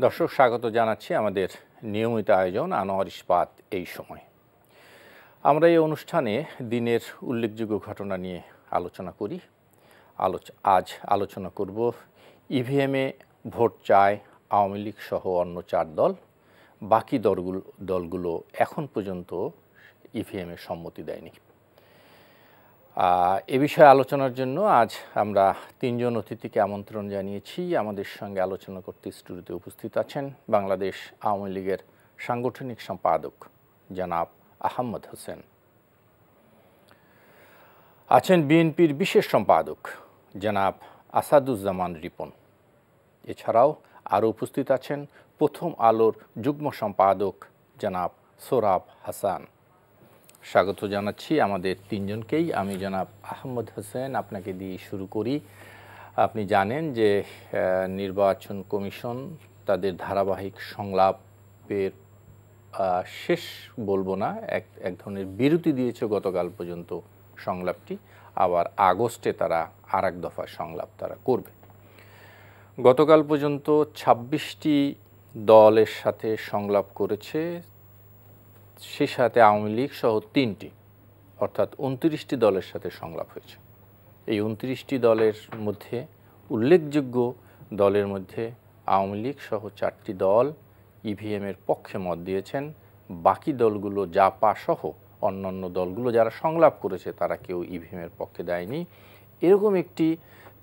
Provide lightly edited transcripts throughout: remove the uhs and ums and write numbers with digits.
দর্শক স্বাগত জানাচ্ছি আমাদের নিয়মিত আয়োজন আনোয়ার ইস্পাত এই সময়। আমরা এই অনুষ্ঠানে দিনের উল্লেখযোগ্য ঘটনা নিয়ে আলোচনা করি। আজ আলোচনা করব ইভিএমে ভোট চায় আওয়ামী লীগ সহ অন্য 4 দল। বাকি দলগুলো এখন পর্যন্ত ইভিএমে সম্মতি দেয়নি। এ বিষয়ে আলোচনার জন্য আজ আমরা 3 জন অতিথিকে আমন্ত্রণ জানিয়েছি। আমাদের সঙ্গে আলোচনা করতে স্টুডিওতে উপস্থিত আছেন বাংলাদেশ আওয়ামী লীগের সাংগঠনিক সম্পাদক জনাব আহমদ হোসেন, আছেন বিএনপির বিশেষ সম্পাদক জনাব আসাদুজ্জামান রিপন, এছাড়াও আরও উপস্থিত আছেন প্রথম আলোর যুগ্ম সম্পাদক জনাব সোহরাব হাসান। স্বাগত জানাচ্ছি আমাদের 3 জনকেই। আমি জনাব আহমদ হোসেন, আপনাকে দিয়ে শুরু করি। আপনি জানেন যে নির্বাচন কমিশন তাদের ধারাবাহিক সংলাপের শেষ বলবো না, এক ধরনের বিরতি দিয়েছে গতকাল পর্যন্ত সংলাপটি। আবার আগস্টে তারা আরেক দফা সংলাপ তারা করবে। গতকাল পর্যন্ত 26টি দলের সাথে সংলাপ করেছে, সে সাথে আওয়ামী লীগ সহ 3টি, অর্থাৎ 29টি দলের সাথে সংলাপ হয়েছে। এই 29টি দলের মধ্যে উল্লেখযোগ্য দলের মধ্যে আওয়ামী লীগ সহ 4টি দল ইভিএমের পক্ষে মত দিয়েছেন। বাকি দলগুলো জাপা সহ অন্যান্য দলগুলো যারা সংলাপ করেছে তারা কেউ ইভিএমের পক্ষে দেয়নি। এরকম একটি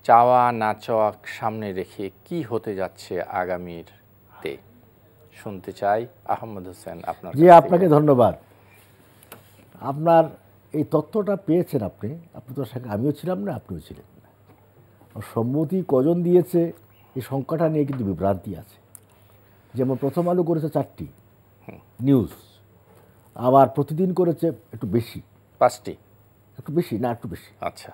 চাওয়া না চাওয়া সামনে রেখে কি হতে যাচ্ছে আগামীতে শুনতে চাই। আহমদ হোসেন, আপনার। জি, আপনাকে ধন্যবাদ। আপনার এই তথ্যটা পেয়েছেন আপনি তো সাথে আমিও ছিলাম না, আপনিও ছিলেন না। সম্মতি কজন দিয়েছে এই সংখ্যাটা নিয়ে কিন্তু বিভ্রান্তি আছে। যেমন প্রথম আলো করেছে 4টি নিউজ, আবার প্রতিদিন করেছে একটু বেশি, 5টি, একটু বেশি না একটু বেশি। আচ্ছা,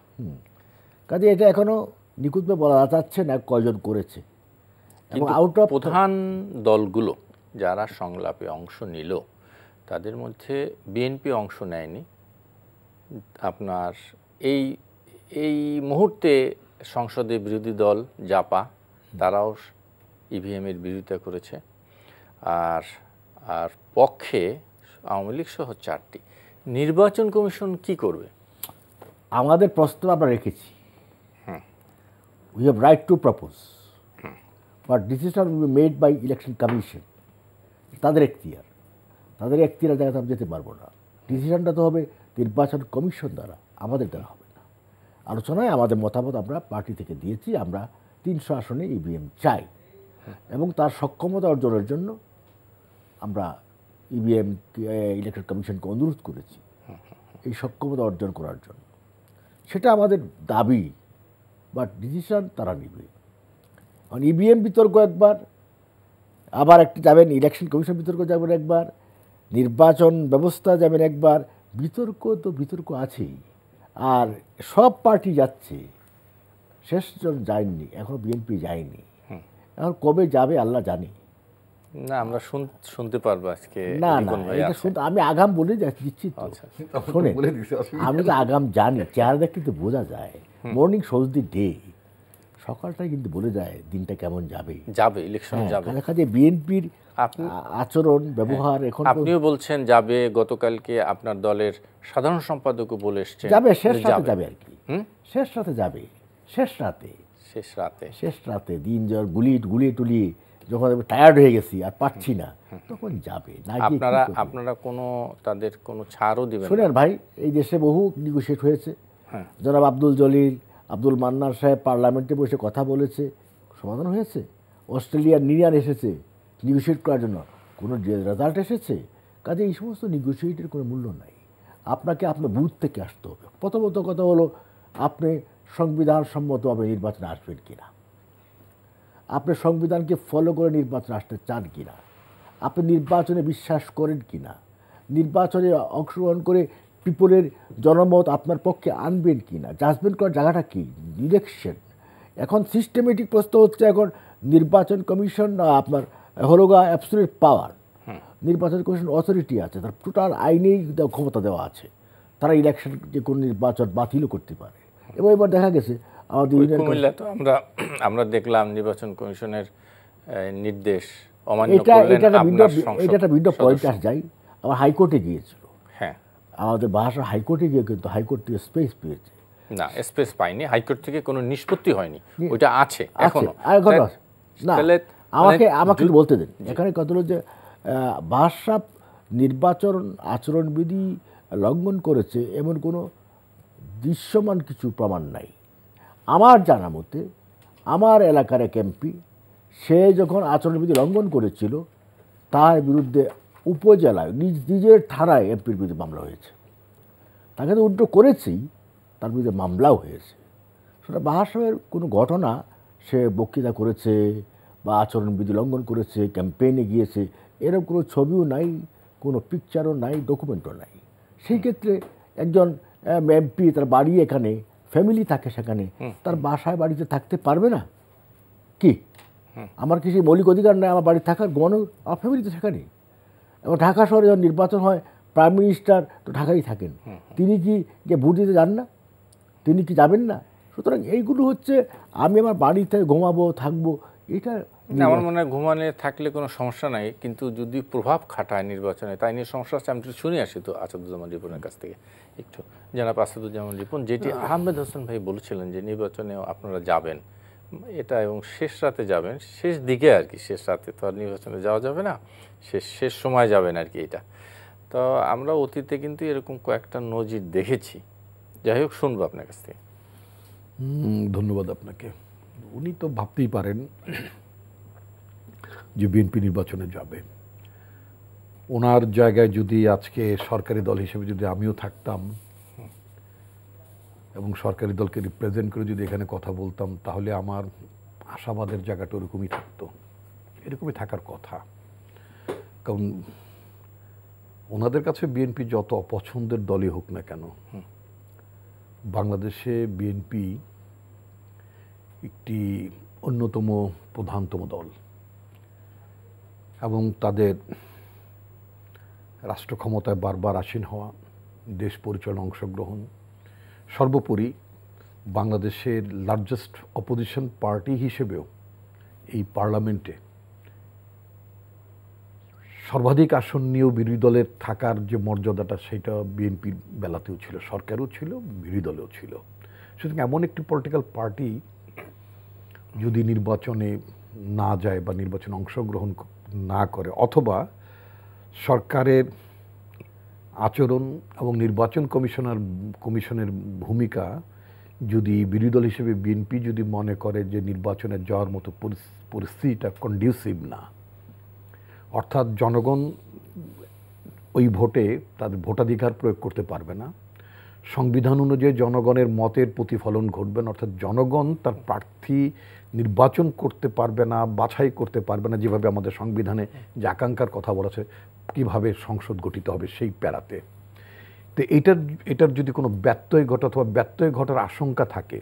কাজে এটা এখনো নিখুঁতভাবে বলা যাচ্ছে না কয়জন করেছে। এবং আউট অফ প্রধান দলগুলো যারা সংলাপে অংশ নিল তাদের মধ্যে বিএনপি অংশ নেয়নি। আপনার এই মুহূর্তে সংসদে বিরোধী দল জাপা, তারাও ইভিএমের বিরোধিতা করেছে। আর পক্ষে আওয়ামী লীগ সহ 4টি। নির্বাচন কমিশন কি করবে? আমাদের প্রস্তাব আমরা রেখেছি। We have right to propose, but decision will be made by election commission. তাদের এখতিয়ার জায়গাতে আমি যেতে পারবো না। ডিসিশনটা তো হবে নির্বাচন কমিশন দ্বারা, আমাদের দ্বারা হবে না। আলোচনায় আমাদের মতামত আমরা পার্টি থেকে দিয়েছি। আমরা 300 আসনে ইভিএম চাই এবং তার সক্ষমতা অর্জনের জন্য আমরা ইভিএম ইলেকশন কমিশনকে অনুরোধ করেছি এই সক্ষমতা অর্জন করার জন্য। সেটা আমাদের দাবি, বাট ডিসিশন তারা নেবে। কারণ ইভিএম বিতর্ক একবার, আবার একটি যাবেন ইলেকশন কমিশন বিতর্ক যাবেন একবার, নির্বাচন ব্যবস্থা যাবেন একবার। বিতর্ক আছেই। আর সব পার্টি যাচ্ছে, শেষজন যায়নি, এখনো বিএনপি যায়নি। এখন কবে যাবে আল্লাহ জানে। না, আমরা শুনতে পারবো আজকে। না, এটা শুনতে আমি আগাম বলে দিচ্ছি তো। শোনেন, আমি তো আগাম জানি, চেহারা দেখতে তো বোঝা যায়। মর্নিং শোজ দি ডে, সকালটাই কিন্তু বলে যায় দিনটা কেমন যাবে। ইলেকশন যাবে। কাজে বিএনপির আচরণ ব্যবহার এখন আপনিও বলছেন যাবে। গতকালকে আপনার দলের সাধারণ সম্পাদকও বলে এসেছেন যাবে, শেষ রাতে যাবে আর কি। শেষ রাতে যাবে, শেষ রাতে দিন জ্বর গুলিয়ে টুলিয়ে যখন টায়ার্ড হয়ে গেছি আর পারছি না, তখন যাবে। আপনারা তাদের কোনো ছাড়ও দিবেন? শোনেন ভাই, এই দেশে বহু নেগোশিয়েট হয়েছে। জনাব আব্দুল জলিল, আব্দুল মান্নান সাহেব পার্লামেন্টে বসে কথা বলেছে, সমাধান হয়েছে। অস্ট্রেলিয়ার নিরিয়ান এসেছে নেগোশিয়েট করার জন্য, কোনো রেজাল্ট এসেছে? কাজে এই সমস্ত নেগোশিয়েটের কোনো মূল্য নাই। আপনাকে আপনার বুথ থেকে আসতে হবে। প্রথমত কথা হলো, আপনি সংবিধান সম্মতভাবে নির্বাচনে আসবেন কিনা, আপনি সংবিধানকে ফলো করে নির্বাচনে আসতে চান কিনা, আপনি নির্বাচনে বিশ্বাস করেন কিনা, নির্বাচনে অংশগ্রহণ করে পিপলের জনমত আপনার পক্ষে আনবেন কিনা, জাজমেন্ট করার জায়গাটা কি ইলেকশন। এখন সিস্টেমেটিক প্রশ্ন হচ্ছে, এখন নির্বাচন কমিশন আপনার হলোগা অ্যাবসলিউট পাওয়ার। নির্বাচন কমিশন অথরিটি আছে, তার টোটাল আইনেই ক্ষমতা দেওয়া আছে। তারা ইলেকশন যে কোনো নির্বাচন বাতিলও করতে পারে। এবং এবার দেখা গেছে আমাদের কুমিল্লা তো আমরা দেখলাম নির্বাচন কমিশনের নির্দেশ অমান্য এটা করলেন এটা একটা ভিন্ন আপনার সংসদ এটা একটা ভিন্ন পয়েন্ট সদস্য। যাই। আমার হাইকোর্টে গিয়েছিল, হ্যাঁ, আমাদের ভাষা হাইকোর্টে গিয়ে কিন্তু হাইকোর্ট থেকে স্পেস পেয়েছে। না স্পেস পাইনি, হাইকোর্ট থেকে কোনো নিষ্পত্তি হয়নি, ওইটা আছে এখনো। এখনো আছে। না, তাহলে আমাকে একটু বলতে দিন। এখানে কথা হলো যে বাদশা নির্বাচন আচরণবিধি লঙ্ঘন করেছে এমন কোনো দৃশ্যমান কিছু প্রমাণ নাই আমার জানা মতে। আমার এলাকার এক এমপি, সে যখন আচরণবিধি লঙ্ঘন করেছিল তার বিরুদ্ধে উপজেলায় নিজের থানায় এমপির বিরুদ্ধে মামলা হয়েছে। তাকে তো উল্টো করেছেই, তার বিরুদ্ধে মামলাও হয়েছে। সেটা বাহাসের কোনো ঘটনা, সে বক্তৃতা করেছে বা আচরণবিধি লঙ্ঘন করেছে, ক্যাম্পেইনে গিয়েছে, এরকম কোনো ছবিও নাই, কোনো পিকচারও নাই, ডকুমেন্টও নাই। সেই ক্ষেত্রে একজন এমপি, তার বাড়ি এখানে, ফ্যামিলি থাকে সেখানে, তার বাসায় বাড়িতে থাকতে পারবে না কি? আমার কি সেই মৌলিক অধিকার নেই আমার বাড়ি থাকার? ঘুমানোর? আমার ফ্যামিলিতে সেখানে। এবং ঢাকা শহরে যখন নির্বাচন হয়, প্রাইম মিনিস্টার তো ঢাকায় থাকেন, তিনি কি যে ভোট দিতে যান না? তিনি কি যাবেন না? সুতরাং এইগুলো হচ্ছে, আমি আমার বাড়িতে ঘুমাবো থাকবো, এটা আমার মনে হয় ঘুমানে থাকলে কোনো সমস্যা নাই, কিন্তু যদি প্রভাব খাটায় নির্বাচনে, তাই নিয়ে সমস্যা আছে। আমি একটু শুনে আসি তো আসাদুজ্জামান রিপনের কাছ থেকে একটু। জনাব আসাদুজ্জামান রিপন, যেটি আহমেদ হোসেন ভাই বলেছিলেন যে নির্বাচনেও আপনারা যাবেন, এটা এবং শেষ রাতে যাবেন, শেষ দিকে আর কি, শেষ রাতে তো আর নির্বাচনে যাওয়া যাবে না, শেষ সময় যাবেন আর কি। এটা তো আমরা অতীতে কিন্তু এরকম কয়েকটা নজির দেখেছি। যাই হোক, শুনবো আপনার কাছ থেকে। ধন্যবাদ আপনাকে। উনি তো ভাবতেই পারেন যে বিএনপি নির্বাচনে যাবে। ওনার জায়গায় যদি আজকে সরকারি দল হিসেবে যদি আমিও থাকতাম এবং সরকারি দলকে রিপ্রেজেন্ট করে যদি এখানে কথা বলতাম, তাহলে আমার আশাবাদের জায়গাটা ওরকমই থাকতো, এরকমই থাকার কথা। কারণ ওনাদের কাছে বিএনপি যত অপছন্দের দলই হোক না কেন, বাংলাদেশে বিএনপি একটি অন্যতম প্রধানতম দল এবং তাদের রাষ্ট্র ক্ষমতায় বারবার আসীন হওয়া, দেশ পরিচালনা অংশগ্রহণ, সর্বোপরি বাংলাদেশের লার্জেস্ট অপোজিশন পার্টি হিসেবেও এই পার্লামেন্টে সর্বাধিক আসন নিয়েও বিরোধী দলের থাকার যে মর্যাদাটা, সেটা বিএনপির বেলাতেও ছিল, সরকারও ছিল, বিরোধী দলেও ছিল। সুতরাং এমন একটি পলিটিক্যাল পার্টি যদি নির্বাচনে না যায় বা নির্বাচনে অংশগ্রহণ না করে, অথবা সরকারের আচরণ এবং নির্বাচন কমিশনের ভূমিকা যদি বিরোধী দল হিসেবে বিএনপি যদি মনে করে যে নির্বাচনে যাওয়ার মতো পরিস্থিতিটা কন্ডিউসিভ না, অর্থাৎ জনগণ ওই ভোটে তাদের ভোটাধিকার প্রয়োগ করতে পারবে না, সংবিধান অনুযায়ী জনগণের মতের প্রতিফলন ঘটবে না, অর্থাৎ জনগণ তার প্রার্থী নির্বাচন করতে পারবে না, বাছাই করতে পারবে না, যেভাবে আমাদের সংবিধানে যে আকাঙ্ক্ষার কথা বলেছে কিভাবে সংসদ গঠিত হবে সেই প্যারাতে। তো এটার যদি কোনো ব্যত্যয় ঘটে অথবা ব্যত্যয় ঘটার আশঙ্কা থাকে,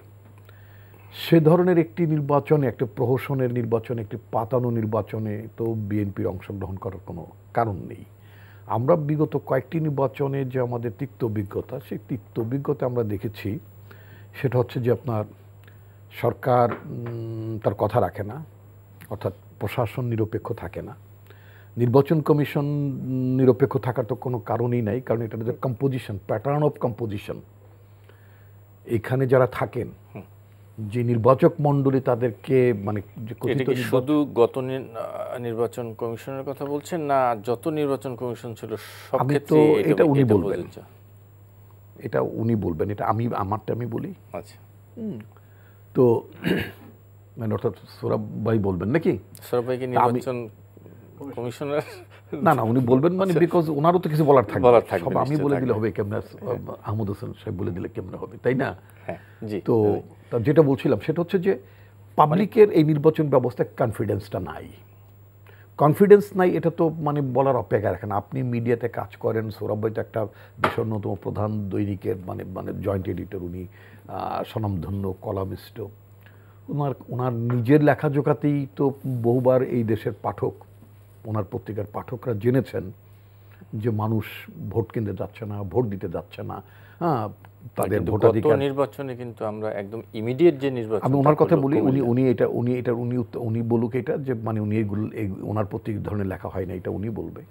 সে ধরনের একটি নির্বাচনে, একটা প্রহসনের নির্বাচনে, একটি পাতানো নির্বাচনে তো বিএনপির অংশগ্রহণ করার কোনো কারণ নেই। আমরা বিগত কয়েকটি নির্বাচনে যে আমাদের তিক্ত অভিজ্ঞতা, সেই তিক্ত অভিজ্ঞতা আমরা দেখেছি, সেটা হচ্ছে যে আপনার সরকার তার কথা রাখে না, অর্থাৎ প্রশাসন নিরপেক্ষ থাকে না, নির্বাচন কমিশন নিরপেক্ষ থাকার তো কোনো কারণই নাই, কারণ এটা যে কম্পোজিশন, প্যাটার্ন অফ কম্পোজিশন, এখানে যারা থাকেন যে নির্বাচক মণ্ডলী, তাদেরকে মানে শুধু গত নির্বাচন কমিশনের কথা বলছেন না যত নির্বাচন কমিশন ছিল সব ক্ষেত্রে? এটা উনি বলবেন, এটা উনি বলবেন, এটা আমারটা আমি বলি। আচ্ছা, তো মানে অর্থাৎ সৌরভ ভাই বলবেন নাকি? সৌরভ ভাইকে নির্বাচন কমিশনার না উনি বলবেন, মানে বিকজ ওনারও তো কিছু বলার থাকবে, সব আমি বলে দিলে হবে কেমনে, আহমদ হোসেন সাহেব বলে দিলে কেমনে হবে, তাই না? তো যেটা বলছিলাম সেটা হচ্ছে যে পাবলিকের এই নির্বাচন ব্যবস্থায় কনফিডেন্সটা নাই। কনফিডেন্স নাই, এটা তো মানে বলার অপেক্ষা রাখেন। আপনি মিডিয়াতে কাজ করেন, সৌরভ ভাই তো একটা বিশ্বের অন্যতম প্রধান দৈনিকের মানে জয়েন্ট এডিটর, উনি স্বনামধন্য কলামিস্ট। ওনার নিজের লেখাজোখাতেই তো বহুবার এই দেশের পাঠক, ওনার পত্রিকার পাঠকরা জেনেছেন যে মানুষ ভোট কেন্দ্রে যাচ্ছে না, ভোট দিতে যাচ্ছে না, হ্যাঁ, তাদের কিন্তু ভোটাধিকার। গত নির্বাচনে কিন্তু আমরা একদম ইমিডিয়েট যে নির্বাচন, আমি ওনার কথা বলি, উনি বলুক এটা, যে মানে উনি ওনার প্রতি ধরনের লেখা হয় না, এটা উনি বলবে।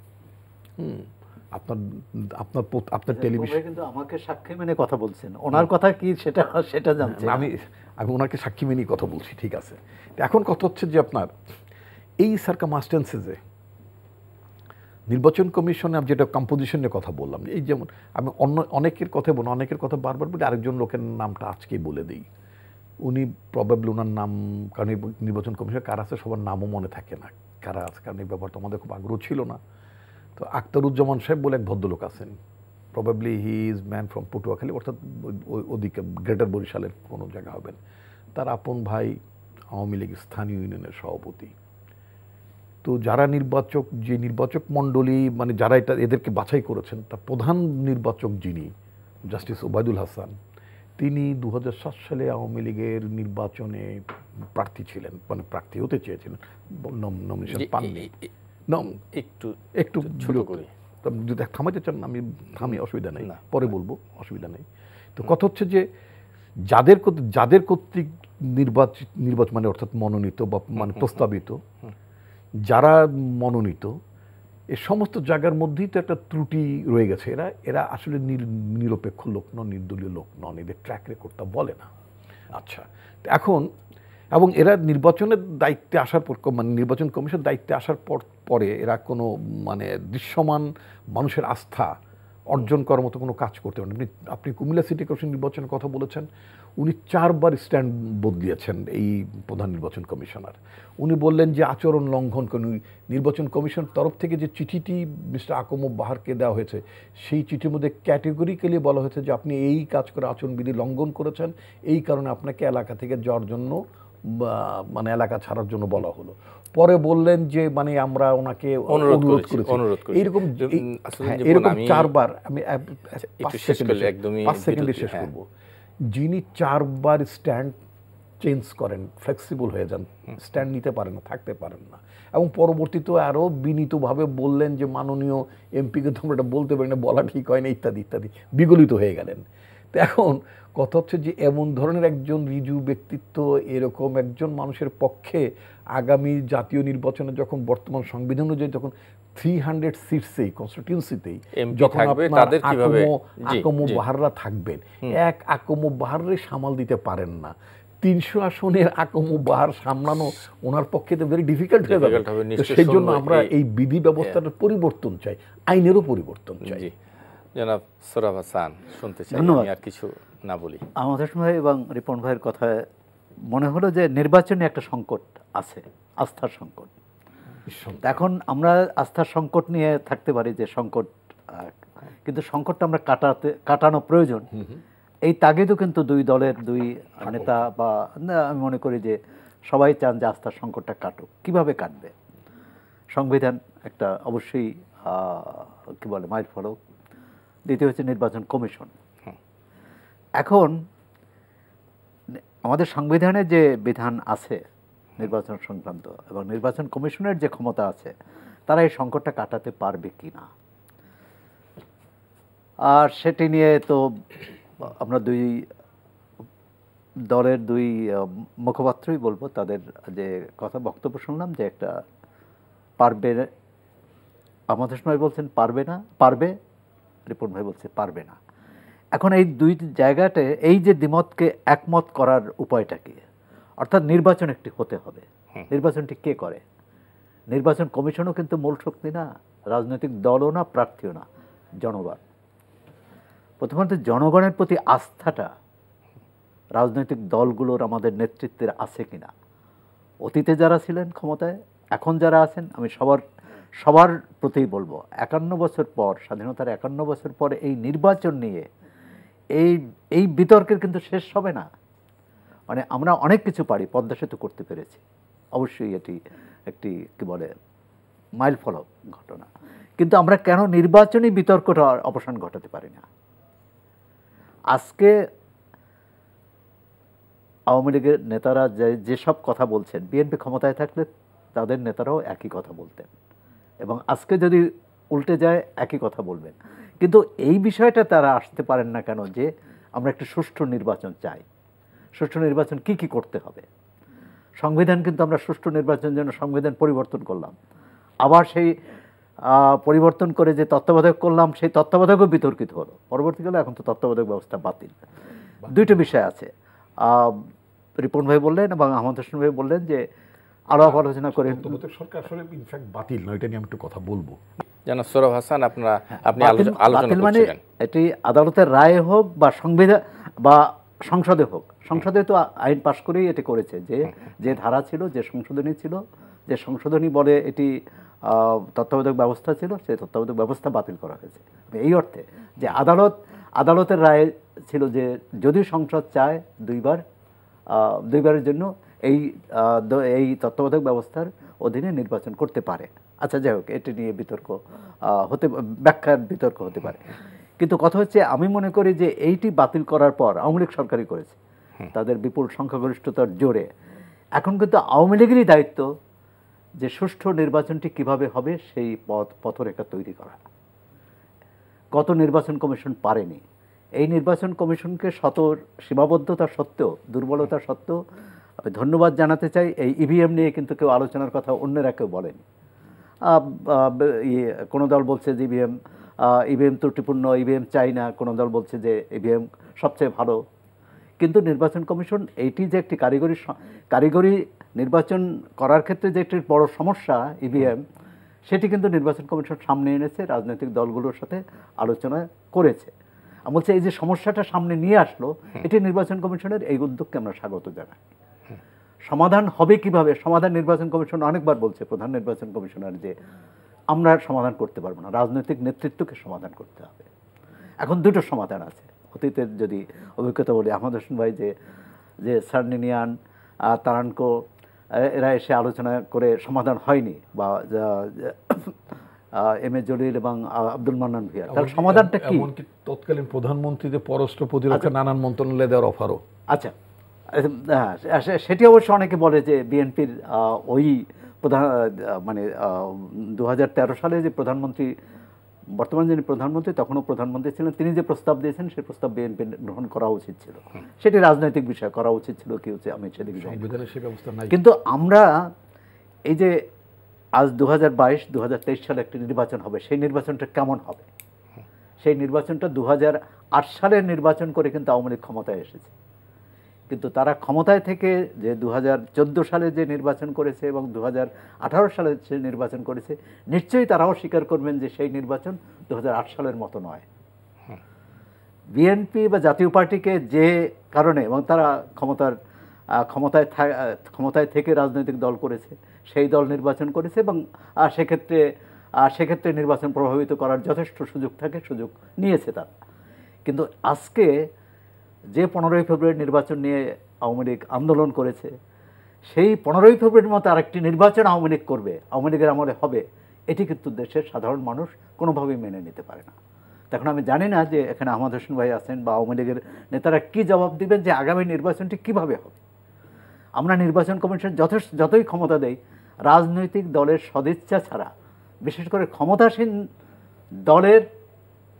আপনার টেলিভিশন কিন্তু আমাকে সাক্ষী মেনে কথা বলছেন, ওনার কথা কি সেটা জানছি। আমি ওনাকে সাক্ষী মেনেই কথা বলছি, ঠিক আছে। এখন কথা হচ্ছে যে আপনার এই সার্কামস্ট্যান্সেসে নির্বাচন কমিশনে আমি যেটা কম্পোজিশন নিয়ে কথা বললাম, এই যেমন আমি অনেকের কথা বারবার বলি, আরেকজন লোকের নামটা আজকেই বলে দিই। উনি প্রবাবলি ওনার নাম, কারণ নির্বাচন কমিশনে কারা আছে সবার নামও মনে থাকে না কারা আছে, কারণ এই ব্যাপারটা আমাদের খুব আগ্রহ ছিল না। তো আখতারুজ্জামান সাহেব বলে এক ভদ্রলোক আছেন, probably he is man from Patuakhali, অর্থাৎ ওদিকে গ্রেটার বরিশালের কোনো জায়গা হবেন। তার আপন ভাই আওয়ামী লীগ স্থানীয় ইউনিয়নের সভাপতি। তো যারা যে নির্বাচক মণ্ডলী, মানে যারা এদেরকে বাছাই করেছেন, তার প্রধান নির্বাচক যিনি জাস্টিস ওবায়দুল হাসান, তিনি 2007 সালে আওয়ামী লীগের নির্বাচনে প্রার্থী ছিলেন, মানে প্রার্থী হতে চেয়েছিলেন, নমিনেশন পাননি। একটু ছোট করে যদি থামাতে চান আমি থামি, অসুবিধা নেই, পরে বলবো, অসুবিধা নেই। তো কথা হচ্ছে যে যাদের কর্তৃক নির্বাচন মানে অর্থাৎ মনোনীত বা মানে প্রস্তাবিত, যারা মনোনীত, এই সমস্ত জায়গার মধ্যেই তো একটা ত্রুটি রয়ে গেছে। এরা আসলে নিরপেক্ষ লোক নন, নির্দলীয় লোক নন, এদের ট্র্যাক রেকর্ডটা বলে না। আচ্ছা, এখন এবং এরা নির্বাচনের দায়িত্বে আসার পর, মানে নির্বাচন কমিশনের দায়িত্বে আসার পরে এরা কোনো মানে দৃশ্যমান মানুষের আস্থা অর্জন করার মতো কোনো কাজ করতে পারেন। আপনি কুমিল্লা সিটি কর্পোরেশন নির্বাচনের কথা বলেছেন, উনি 4 বার স্ট্যান্ড বদলিয়েছেন এই প্রধান নির্বাচন কমিশনার। উনি বললেন যে আচরণ লঙ্ঘন করেন। নির্বাচন কমিশন তরফ থেকে যে চিঠিটি মিস্টার আকমব বাহারকে দেওয়া হয়েছে, সেই চিঠির মধ্যে ক্যাটেগরিক্যালি বলা হয়েছে যে আপনি এই কাজ করে আচরণবিধি লঙ্ঘন করেছেন, এই কারণে আপনাকে এলাকা থেকে যাওয়ার জন্য, মানে এলাকা ছাড়ার জন্য বলা হলো। পরে বললেন যে মানে আমরা ওনাকে অনুরোধ করেছি, এইরকম 4 বার। আমি 5 সেকেন্ডে শেষ করবো। যিনি 4 বার স্ট্যান্ড চেঞ্জ করেন, ফ্লেক্সিবল হয়ে যান, স্ট্যান্ড নিতে পারেন না, থাকতে পারেন না, এবং পরবর্তীতে আরও বিনীতভাবে বললেন যে মাননীয় এমপিকে তোমরা এটা বলতে পারি না, বলা ঠিক হয় না, ইত্যাদি ইত্যাদি, বিগলিত হয়ে গেলেন। তো এখন কথা হচ্ছে যে এমন ধরনের একজন রিজু ব্যক্তিত্ব, এরকম একজন মানুষের পক্ষে আগামী জাতীয় নির্বাচনে যখন বর্তমান সংবিধান অনুযায়ী যখন 300 সিটসেই কনস্টিটিউন্সিতেই যখন আকম বাহাররা থাকবেন, এক আকম বাহারে সামাল দিতে পারেন না, 300 আসনের আকম বাহার সামলানো ওনার পক্ষে তো ভেরি ডিফিকাল্ট হয়ে যাবে। সেই জন্য আমরা এই বিধি ব্যবস্থাটার পরিবর্তন চাই, আইনেরও পরিবর্তন চাই। জনাব সোহরাব হাসান শুনতে চাই, আমি আর কিছু না বলি। আমাদের ভাই এবং রিপন ভাইয়ের কথায় মনে হলো যে নির্বাচনে একটা সংকট আছে, আস্থার সংকট। এখন আমরা আস্থার সংকট নিয়ে থাকতে পারি যে সংকট, কিন্তু সংকটটা আমরা কাটানো প্রয়োজন। এই তাগিদও কিন্তু দুই দলের দুই নেতা বা আমি মনে করি যে সবাই চান যে আস্থার সংকটটা কাটুক। কিভাবে কাটবে? সংবিধান একটা অবশ্যই কি বলে মাইল ফলক, দ্বিতীয় হচ্ছে নির্বাচন কমিশন। এখন আমাদের সংবিধানে যে বিধান আছে নির্বাচন সংক্রান্ত এবং নির্বাচন কমিশনের যে ক্ষমতা আছে, তারা এই সংকটটা কাটাতে পারবে কি না, আর সেটি নিয়ে তো আমরা দুই দলের দুই মুখপাত্রই বলবো, তাদের যে কথা বক্তব্য শুনলাম যে একটা পারবে, আমাদের সময় বলছেন পারবে না, পারবে, রিপন ভাই বলছে পারবে না। এখন এই দুই জায়গাতে এই যে দ্বিমতকে একমত করার উপায়টা কি? অর্থাৎ নির্বাচন একটি হতে হবে। নির্বাচনটি কে করে? নির্বাচন কমিশনও কিন্তু মূল শক্তি না, রাজনৈতিক দলও না, প্রার্থীও না, জনগণ। প্রথমত জনগণের প্রতি আস্থাটা রাজনৈতিক দলগুলোর আমাদের নেতৃত্বের আছে কিনা। অতীতে যারা ছিলেন ক্ষমতায়, এখন যারা আছেন, আমি সবার প্রতিই বলবো 51 বছর পর, স্বাধীনতার 51 বছর পরে এই নির্বাচন নিয়ে এই বিতর্কের কিন্তু শেষ হবে না। মানে আমরা অনেক কিছু পারি, পদ্মা সেতু করতে পেরেছি, অবশ্যই এটি একটি কি বলে মাইল ফলক ঘটনা, কিন্তু আমরা কেন নির্বাচনী বিতর্কটা অবসান ঘটাতে পারি না? আজকে আওয়ামী লীগের নেতারা যেসব কথা বলছেন, বিএনপি ক্ষমতায় থাকলে তাদের নেতারাও একই কথা বলতেন, এবং আজকে যদি উল্টে যায় একই কথা বলবেন। কিন্তু এই বিষয়টা তারা আসতে পারেন না কেন যে আমরা একটা সুষ্ঠু নির্বাচন চাই। সুষ্ঠু নির্বাচন কি কি করতে হবে? সংবিধান কিন্তু আমরা সুষ্ঠু নির্বাচনের জন্য সংবিধান পরিবর্তন করলাম, আবার সেই পরিবর্তন করে যে তত্ত্বাবধায়ক করলাম সেই তত্ত্বাবধায়কও বিতর্কিত হলো পরবর্তীকালে। এখন তো তত্ত্বাবধায়ক ব্যবস্থা বাতিল। দুইটা বিষয় আছে, রিপন ভাই বললেন এবং আহমদ হোসেন ভাই বললেন যে আলাপ আলোচনা করে সরকার আসলে ইনফ্যাক্ট বাতিল নয়, এটা নিয়ে আমি একটু কথা বলবো। জানাব সোহরাব হাসান, আপনি আলোচনা বাতিল মানে করছিলেন। এটি আদালতের রায় হোক বা সংবিধান বা সংসদে হোক, সংসদে তো আইন পাশ করেই এটি করেছে যে যে ধারা ছিল, যে সংশোধনী ছিল, যে সংশোধনী বলে এটি তত্ত্বাবধায়ক ব্যবস্থা ছিল, সেই তত্ত্বাবধায়ক ব্যবস্থা বাতিল করা হয়েছে। এই অর্থে যে আদালতের রায় ছিল যে যদি সংসদ চায় দুইবারের জন্য এই তত্ত্বাবধায়ক ব্যবস্থার অধীনে নির্বাচন করতে পারে। আচ্ছা, যাই হোক, এটি নিয়ে ব্যাখ্যার বিতর্ক হতে পারে। কিন্তু কথা হচ্ছে, আমি মনে করি যে এইটি বাতিল করার পর আওয়ামী লীগ সরকারই করেছে তাদের বিপুল সংখ্যাগরিষ্ঠতার জোরে। এখন কিন্তু আওয়ামী লীগেরই দায়িত্ব যে সুষ্ঠু নির্বাচনটি কিভাবে হবে সেই পথরেখা তৈরি করা। গত নির্বাচন কমিশন পারেনি। এই নির্বাচন কমিশনকে শত সীমাবদ্ধতা সত্ত্বেও, দুর্বলতা সত্ত্বেও আমি ধন্যবাদ জানাতে চাই। এই ইভিএম নিয়ে কিন্তু কেউ আলোচনার কথা অন্যরা কেউ বলেনি। কোনো দল বলছে যে ইভিএম ত্রুটিপূর্ণ, ইভিএম চাই না, কোনো দল বলছে যে ইভিএম সবচেয়ে ভালো। কিন্তু নির্বাচন কমিশন এইটি যে একটি কারিগরি নির্বাচন করার ক্ষেত্রে যে একটি বড় সমস্যা ইভিএম, সেটি কিন্তু নির্বাচন কমিশন সামনে এনেছে, রাজনৈতিক দলগুলোর সাথে আলোচনা করেছে। আমি বলছি এই যে সমস্যাটা সামনে নিয়ে আসলো, এটি নির্বাচন কমিশনের এই উদ্যোগকে আমরা স্বাগত জানাই। সমাধান হবে কিভাবে? সমাধান নির্বাচন কমিশন অনেকবার বলছে, প্রধান নির্বাচন কমিশনার, যে আমরা সমাধান করতে পারবো না, রাজনৈতিক নেতৃত্বকে সমাধান করতে হবে। এখন দুটো সমাধান আছে। অতীতের যদি অভিজ্ঞতা বলি, আহমদ হোসেন ভাই যে সার্নিনিয়ান, তারানকো এরা এসে আলোচনা করে সমাধান হয়নি, বা এম এ জলিল এবং আব্দুল মান্নান ভূঁইয়া, তার সমাধানটা কি? এমনকি তৎকালীন প্রধানমন্ত্রীদের পররাষ্ট্র প্রতিরক্ষা নানান মন্ত্রণালয়ে দেওয়ার অফারও। আচ্ছা, সেটি অবশ্য অনেকে বলে যে বিএনপির ওই মানে 2013 সালে যে প্রধানমন্ত্রী, বর্তমান যিনি প্রধানমন্ত্রী, তখনও প্রধানমন্ত্রী ছিলেন, তিনি যে প্রস্তাব দিয়েছেন সেই প্রস্তাব বিএনপি গ্রহণ করা উচিত ছিল। সেটি রাজনৈতিক বিষয়, করা উচিত ছিল কি হচ্ছে আমি সেদিকে যাই। কিন্তু আমরা এই যে আজ 2022-2023 সালে একটি নির্বাচন হবে, সেই নির্বাচনটা কেমন হবে? সেই নির্বাচনটা 2008 সালের নির্বাচন করে কিন্তু আওয়ামী লীগ ক্ষমতায় এসেছে। কিন্তু তারা ক্ষমতায় থেকে যে 2014 সালে যে নির্বাচন করেছে এবং 2018 সালে যে নির্বাচন করেছে, নিশ্চয়ই তারাও স্বীকার করবেন যে সেই নির্বাচন 2008 সালের মতো নয়। বিএনপি বা জাতীয় পার্টিকে যে কারণে, এবং তারা ক্ষমতায় থেকে রাজনৈতিক দল করেছে, সেই দল নির্বাচন করেছে এবং সেক্ষেত্রে নির্বাচন প্রভাবিত করার যথেষ্ট সুযোগ থাকে, সুযোগ নিয়েছে তারা। কিন্তু আজকে যে 15ই ফেব্রুয়ারি নির্বাচন নিয়ে আওয়ামী লীগ আন্দোলন করেছে, সেই 15ই ফেব্রুয়ারির মতো আরেকটি নির্বাচন আওয়ামী লীগ করবে, আওয়ামী লীগের আমলে হবে, এটি কিন্তু দেশের সাধারণ মানুষ কোনোভাবেই মেনে নিতে পারে না। তখন আমি জানি না যে এখানে আহমদ হোসেন ভাই আছেন বা আওয়ামী লীগের নেতারা কি জবাব দিবেন যে আগামী নির্বাচনটি কিভাবে হবে। আমরা নির্বাচন কমিশন যতই ক্ষমতা দেই, রাজনৈতিক দলের সদিচ্ছা ছাড়া, বিশেষ করে ক্ষমতাসীন দলের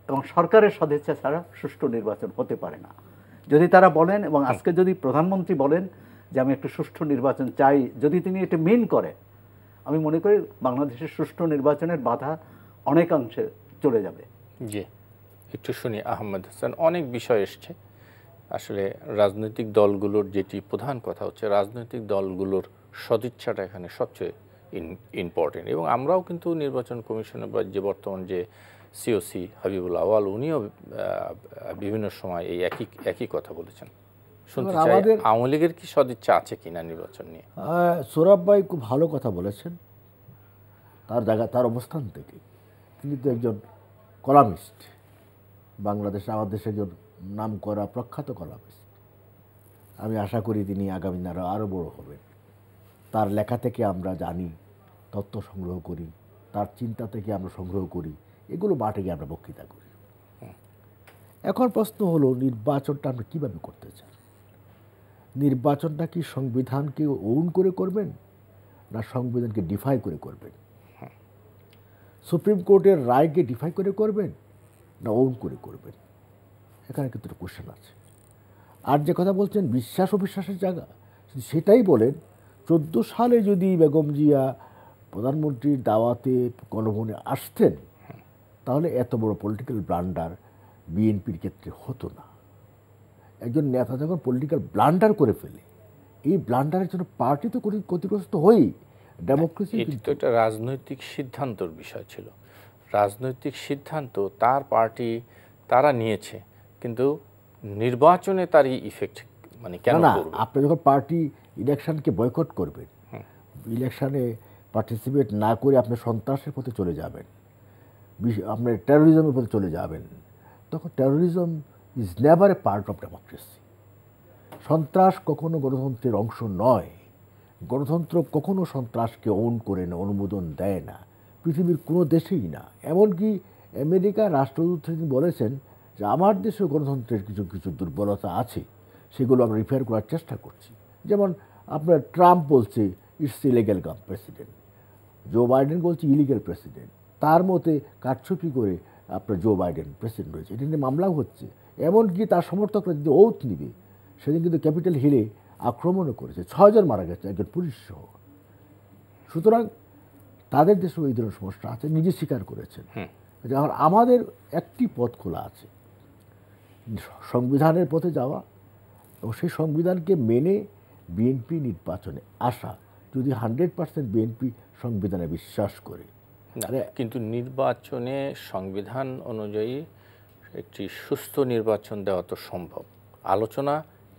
এবং সরকারের সদিচ্ছা ছাড়া সুষ্ঠু নির্বাচন হতে পারে না। যদি তারা বলেন, এবং আজকে যদি প্রধানমন্ত্রী বলেন যে আমি একটু সুষ্ঠু নির্বাচন চাই, যদি তিনি এটা মিন করেন, আমি মনে করি বাংলাদেশের সুষ্ঠু নির্বাচনের বাধা অনেকাংশে চলে যাবে। জি, একটু শুনি আহমেদ হোসেন। অনেক বিষয় এসছে, আসলে রাজনৈতিক দলগুলোর যেটি প্রধান কথা হচ্ছে, রাজনৈতিক দলগুলোর সদিচ্ছাটা এখানে সবচেয়ে ইম্পর্টেন্ট। এবং আমরাও কিন্তু নির্বাচন কমিশনের বা যে বর্তমান যে সিওসি হাবিবুল আওয়াল, উনিও বিভিন্ন সময় এই একই কথা বলেছেন। শুনতে চাই আওয়ামী লীগের কি সদিচ্ছা আছে কিনা নির্বাচন নিয়ে। সোহরাব ভাই খুব ভালো কথা বলেছেন, তার অবস্থান থেকে। তিনি তো একজন কলামিস্ট, বাংলাদেশে আমাদের দেশে একজন নাম করা প্রখ্যাত কলামিস্ট। আমি আশা করি তিনি আগামী দিনে আরও বড় হবেন। তার লেখা থেকে আমরা জানি, তথ্য সংগ্রহ করি, তার চিন্তা থেকে আমরা সংগ্রহ করি, এগুলো মাঠে গিয়ে আমরা বক্তৃতা করি। এখন প্রশ্ন হলো, নির্বাচনটা আমরা কীভাবে করতে চাই? নির্বাচনটা কি সংবিধানকে ওন করে করবেন, না সংবিধানকে ডিফাই করে করবেন? সুপ্রিম কোর্টের রায়কে ডিফাই করে করবেন না ওন করে করবেন, এখানে কিন্তু একটা কোশ্চেন আছে। আর যে কথা বলছেন বিশ্বাস অবিশ্বাসের জায়গা, সেটাই বলেন 14 সালে যদি বেগম জিয়া প্রধানমন্ত্রীর দাওয়াতে গণভবনে আসতেন তাহলে এত বড় পলিটিক্যাল ব্লান্ডার বিএনপির ক্ষেত্রে হতো না। একজন নেতা যখন পলিটিক্যাল ব্লান্ডার করে ফেলে, এই ব্লান্ডারের জন্য পার্টি তো ক্ষতিগ্রস্ত হয়ই, ডেমোক্রেসি। এটি তো একটা রাজনৈতিক সিদ্ধান্তর বিষয় ছিল, রাজনৈতিক সিদ্ধান্ত তার পার্টি তারা নিয়েছে, কিন্তু নির্বাচনে তার ইফেক্ট মানে কেন না, করবে? আপনি যখন পার্টি ইলেকশনকে বয়কট করবেন, ইলেকশনে পার্টিসিপেট না করে আপনি সন্ত্রাসের পথে চলে যাবেন, আপনি টেরোরিজমের পথে চলে যাবেন, তখন terrorism is never a part of democracy. সন্ত্রাস কখনো গণতন্ত্রের অংশ নয়, গণতন্ত্র কখনো সন্ত্রাসকে ওন করে না, অনুমোদন দেয় না, পৃথিবীর কোনো দেশেই না। এমনকি আমেরিকার রাষ্ট্রদূত তিনি বলেছেন যে আমার দেশেও গণতন্ত্রের কিছু কিছু দুর্বলতা আছে, সেগুলো আমরা রিপেয়ার করার চেষ্টা করছি। যেমন আপনার ট্রাম্প বলছে it's illegal president, Joe Biden বলছে ইলিগ্যাল প্রেসিডেন্ট, তার মতে কারচুপি করে আপনার জো বাইডেন প্রেসিডেন্ট হয়েছে, এটা নিয়ে মামলাও হচ্ছে। এমনকি তার সমর্থকরা যদি ওথ নিবে, সেদিন কিন্তু ক্যাপিটাল হিলে আক্রমণও করেছে, 6 জন মারা গেছে, একজন পুলিশ সহ। সুতরাং তাদের দেশেও এই ধরনের সমস্যা আছে, নিজে স্বীকার করেছেন। যখন আমাদের একটি পথ খোলা আছে, সংবিধানের পথে যাওয়া এবং সেই সংবিধানকে মেনে বিএনপি নির্বাচনে আসা, যদি 100% বিএনপি সংবিধানে বিশ্বাস করে। কিন্তু নির্বাচনে সংবিধান অনুযায়ী একটি সুস্থ নির্বাচন দেওয়া তো সম্ভব। আলোচনা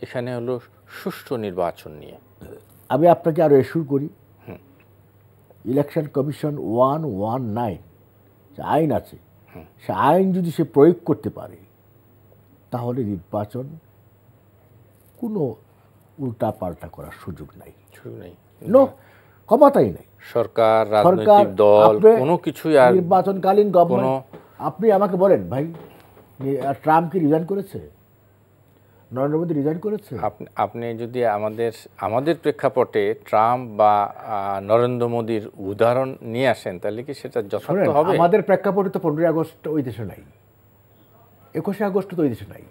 এখানে হলো সুষ্ঠু নির্বাচন নিয়ে। আমি আপনাকে আরও এসুর করি, ইলেকশন কমিশন 119 যে আইন আছে, সে আইন যদি সে প্রয়োগ করতে পারে তাহলে নির্বাচন কোনো উল্টা পাল্টা করার সুযোগ নাই, নো ক্ষমতাই নাই। সরকার, রাজনৈতিক দল কোনো কিছুই আর নির্বাচনকালীন গভর্নমেন্ট। আপনি আমাকে বলেন ভাই, ট্রাম্প কি রিজাইন করেছে? নরেন্দ্র মোদী রিজাইন করেছে? আপনি যদি আমাদের প্রেক্ষাপটে ট্রাম্প বা নরেন্দ্র মোদীর উদাহরণ নিয়ে আসেন, তাহলে কি সেটা যথার্থ হবে? আমাদের প্রেক্ষাপটে তো 15 আগস্ট ওই দেশে নাই, 21শে আগস্ট তো ওই দেশে নাই।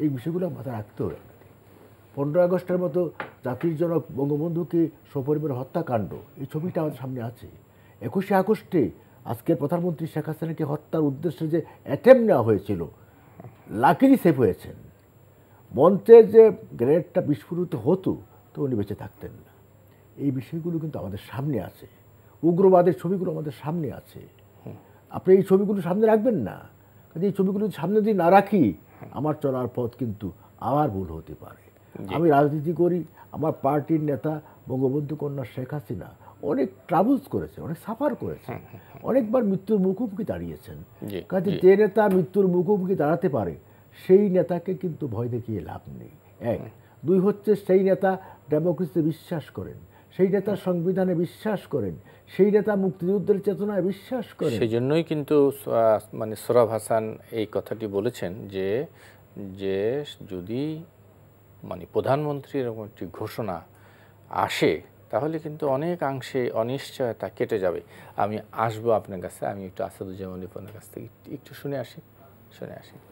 এই বিষয়গুলো মাথায় রাখতে হবে। 15 আগস্টের মতো জাতির জনক বঙ্গবন্ধুকে সপরিবার হত্যাকাণ্ড, এই ছবিটা আমাদের সামনে আছে। 21শে আগস্টে আজকের প্রধানমন্ত্রী শেখ হাসিনাকে হত্যার উদ্দেশ্যে যে অ্যাটেম্প নেওয়া হয়েছিল, লাকিলি সেফ হয়েছেন। মঞ্চের যে গ্রেনেডটা বিস্ফোরিত হতো তো উনি বেঁচে থাকতেন না। এই বিষয়গুলো কিন্তু আমাদের সামনে আছে, উগ্রবাদের ছবিগুলো আমাদের সামনে আছে। আপনি এই ছবিগুলো সামনে রাখবেন না, কাজে এই ছবিগুলো সামনে যদি না রাখি, আমার চলার পথ কিন্তু আবার ভুল হতে পারে। আমি রাজনীতি করি, আমার পার্টির নেতা বঙ্গবন্ধু কন্যা শেখ হাসিনা অনেক ট্রাভেলস করেছে, অনেক সাফার করেছে, অনেকবার মৃত্যুর মুখোমুখি দাঁড়িয়েছেন। কাজে যে নেতা মৃত্যুর মুখোমুখি দাঁড়াতে পারে সেই নেতাকে কিন্তু ভয় দেখিয়ে লাভ নেই। 1, 2 হচ্ছে সেই নেতা ডেমোক্রেসিতে বিশ্বাস করেন, সেই নেতা সংবিধানে বিশ্বাস করেন, সেই নেতা মুক্তিযুদ্ধের চেতনায় বিশ্বাস করেন। সেই জন্যই কিন্তু মানে সোহরাব হাসান এই কথাটি বলেছেন যে যদি মানে প্রধানমন্ত্রীর এরকম একটি ঘোষণা আসে তাহলে কিন্তু অনেকাংশে অনিশ্চয়তা কেটে যাবে। আমি আসবো আপনার কাছে, আমি একটু আসাদুজ্জামান রিপনের কাছ থেকে একটু শুনে আসি।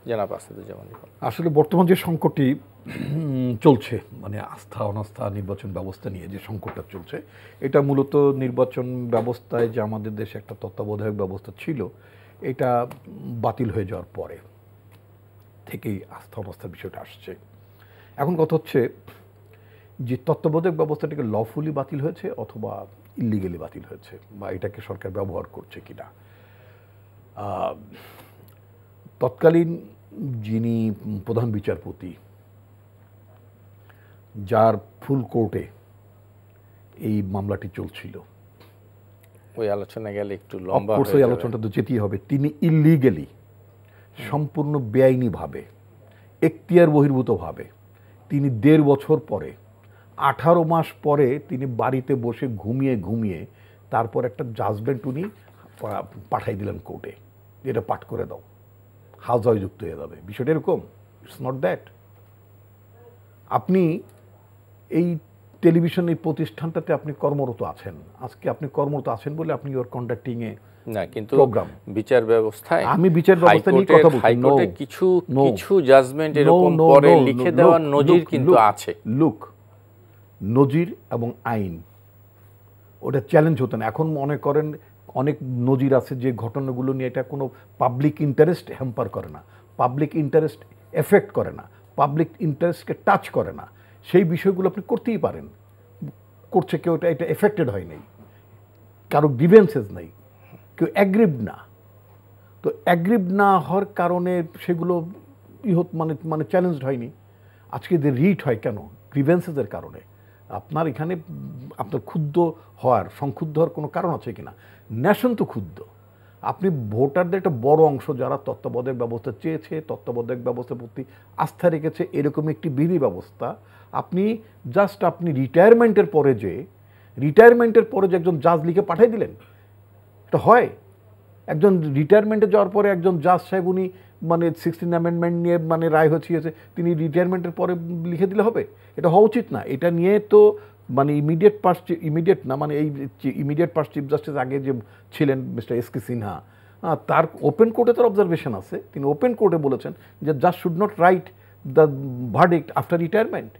জনাব আসাদুজ্জামান রিপন, আসলে বর্তমান যে সংকটটি চলছে, মানে আস্থা অনাস্থা নির্বাচন ব্যবস্থা নিয়ে যে সংকটটা চলছে, এটা মূলত নির্বাচন ব্যবস্থায় যে আমাদের দেশে একটা তত্ত্বাবধায়ক ব্যবস্থা ছিল, এটা বাতিল হয়ে যাওয়ার পরে থেকেই আস্থা অনাস্থার বিষয়টা আসছে। এখন কথা হচ্ছে যে তত্ত্বাবধায়ক ব্যবস্থাটাকে লফুলি বাতিল হয়েছে অথবা ইলিগেলি বাতিল হয়েছে, বা এটাকে সরকার ব্যবহার করছে কিনা। তৎকালীন যিনি প্রধান বিচারপতি, যার ফুল কোর্টে এই মামলাটি চলছিল, ওই আলোচনা গেলে একটু লম্বা হয়ে যাবে, আলোচনাটা তো যেতেই হবে। তিনি ইলিগেলি, সম্পূর্ণ বেআইনিভাবে, এখতিয়ার বহির্ভূতভাবে তিনি 1.5 বছর পরে, 18 মাস পরে তিনি বাড়িতে বসে ঘুমিয়ে তারপর একটা জাজমেন্ট উনি পাঠাই দিলেন কোর্টে, এটা পাঠ করে দাও, হাউজায় যুক্ত হয়ে যাবে। বিষয়টা এরকম, ইটস নট দ্যাট। আপনি এই টেলিভিশন এই প্রতিষ্ঠানটাতে আপনি কর্মরত আছেন, আজকে আপনি কর্মরত আছেন বলে আপনি ইউ আর কন্ডাক্টিং এ না, কিন্তু প্রোগ্রাম। বিচার ব্যবস্থায় আমি বিচার ব্যবস্থা নিয়ে কথা বলছি। হাইকোর্টে কিছু জাজমেন্ট এরকম পরে লিখে দেওয়ার নজির কিন্তু আছে। নজির এবং আইন ওটা চ্যালেঞ্জ হতো না। এখন মনে করেন অনেক নজির আছে যে ঘটনাগুলো নিয়ে এটা কোনো পাবলিক ইন্টারেস্ট হ্যাম্পার করে না, পাবলিক ইন্টারেস্ট এফেক্ট করে না, পাবলিক ইন্টারেস্টকে টাচ করে না, সেই বিষয়গুলো আপনি করতেই পারেন। করছে কেউ, এটা এফেক্টেড হয় নাই, কারো গ্রিভেন্সেস নেই, কেউ অ্যাগ্রিভড না। তো অ্যাগ্রিভড না হওয়ার কারণে সেগুলো মানে চ্যালেঞ্জড হয়নি। আজকে যে রিট হয় কেন? গ্রিভেন্সেসের কারণে। আপনার এখানে আপনার ক্ষুব্ধ হওয়ার, সংক্ষুব্ধ হওয়ার কোনো কারণ আছে কিনা? ন্যাশন তো ক্ষুব্ধ। আপনি ভোটারদের একটা বড় অংশ যারা তত্ত্বাবধায়ক ব্যবস্থা চেয়েছে, তত্ত্বাবধায়ক ব্যবস্থার প্রতি আস্থা রেখেছে, এরকম একটি বিধি ব্যবস্থা আপনি রিটায়ারমেন্টের পরে যে একজন জাজ লিখে পাঠিয়ে দিলেন, এটা হয়? একজন রিটায়ারমেন্টে যাওয়ার পরে একজন জাজ সাহেব উনি 16 অ্যামেন্ডমেন্ট নিয়ে রায় হয়েছে, তিনি রিটায়ারমেন্টের পরে লিখে দিলে হবে? এটা হওয়া উচিত না। এটা নিয়ে তো ইমিডিয়েট পাস্ট চিফ জাস্টিস আগে যে ছিলেন মিস্টার এস.কে. সিনহা, তার ওপেন কোর্টে তার অবজারভেশন আছে। তিনি ওপেন কোর্টে বলেছেন যে জাজ should not write the verdict after retirement.